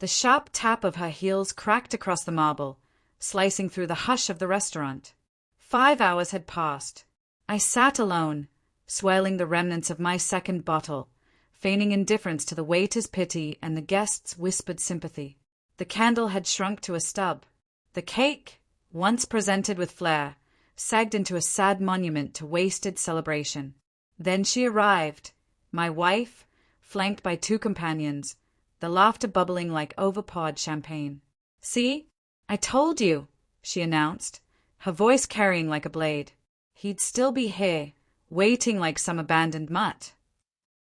The sharp tap of her heels cracked across the marble, slicing through the hush of the restaurant. 5 hours had passed. I sat alone, swirling the remnants of my second bottle, feigning indifference to the waiter's pity and the guest's whispered sympathy. The candle had shrunk to a stub. The cake, once presented with flair, sagged into a sad monument to wasted celebration. Then she arrived, my wife, flanked by 2 companions, the laughter bubbling like overpoured champagne. "See? I told you," she announced, her voice carrying like a blade. "He'd still be here, waiting like some abandoned mutt."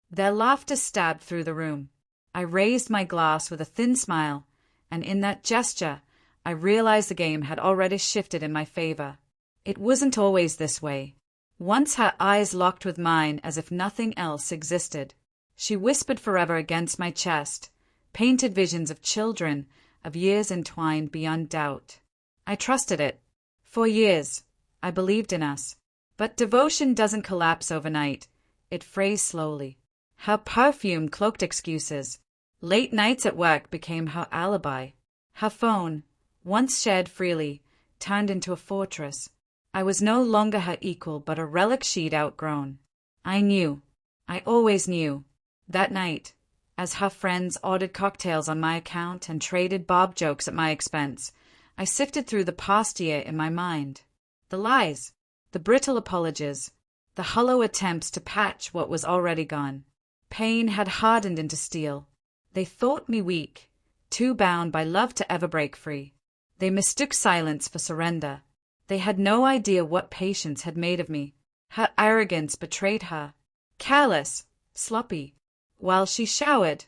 Their laughter stabbed through the room. I raised my glass with a thin smile, and in that gesture, I realized the game had already shifted in my favor. It wasn't always this way. Once her eyes locked with mine as if nothing else existed. She whispered forever against my chest, painted visions of children, of years entwined beyond doubt. I trusted it. For years, I believed in us. But devotion doesn't collapse overnight. It frays slowly. Her perfume cloaked excuses. Late nights at work became her alibi. Her phone, once shared freely, turned into a fortress. I was no longer her equal, but a relic she'd outgrown. I knew. I always knew. That night, as her friends ordered cocktails on my account and traded Bob jokes at my expense, I sifted through the past year in my mind. The lies, the brittle apologies, the hollow attempts to patch what was already gone. Pain had hardened into steel. They thought me weak, too bound by love to ever break free. They mistook silence for surrender. They had no idea what patience had made of me. Her arrogance betrayed her. Careless, sloppy. While she showered,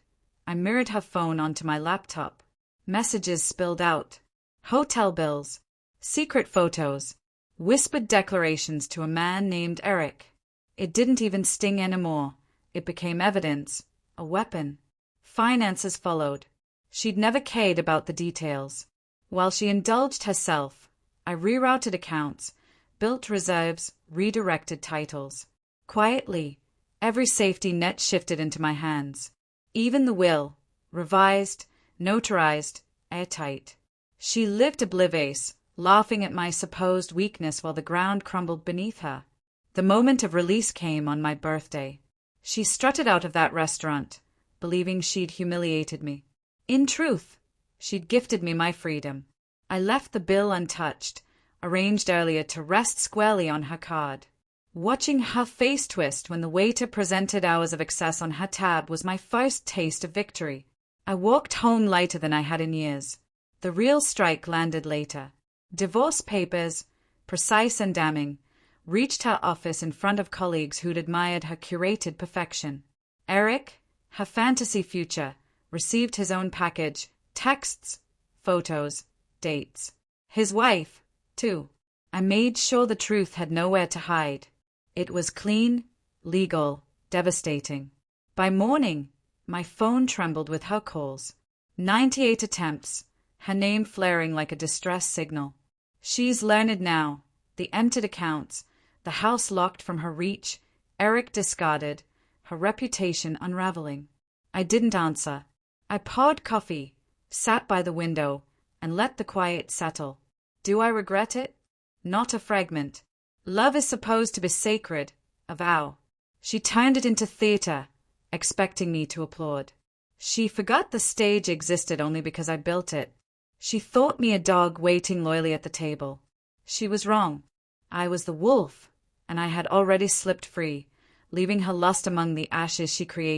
I mirrored her phone onto my laptop. Messages spilled out. Hotel bills, secret photos, whispered declarations to a man named Eric. It didn't even sting anymore. It became evidence, a weapon. Finances followed. She'd never cared about the details. While she indulged herself, I rerouted accounts, built reserves, redirected titles. Quietly, every safety net shifted into my hands. Even the will, revised, notarized, airtight. She lived oblivious, laughing at my supposed weakness while the ground crumbled beneath her. The moment of release came on my birthday. She strutted out of that restaurant, believing she'd humiliated me. In truth, she'd gifted me my freedom. I left the bill untouched, arranged earlier to rest squarely on her card. Watching her face twist when the waiter presented hours of excess on her tab was my first taste of victory. I walked home lighter than I had in years. The real strike landed later. Divorce papers, precise and damning, reached her office in front of colleagues who'd admired her curated perfection. Eric, her fantasy future, received his own package, texts, photos, dates. His wife, too. I made sure the truth had nowhere to hide. It was clean, legal, devastating. By morning, my phone trembled with her calls. 98 attempts, her name flaring like a distress signal. She's learned now. The emptied accounts, the house locked from her reach, Eric discarded, her reputation unraveling. I didn't answer. I poured coffee, sat by the window, and let the quiet settle. Do I regret it? Not a fragment. Love is supposed to be sacred, a vow. She turned it into theater, expecting me to applaud. She forgot the stage existed only because I built it. She thought me a dog waiting loyally at the table. She was wrong. I was the wolf, and I had already slipped free, leaving her lost among the ashes she created.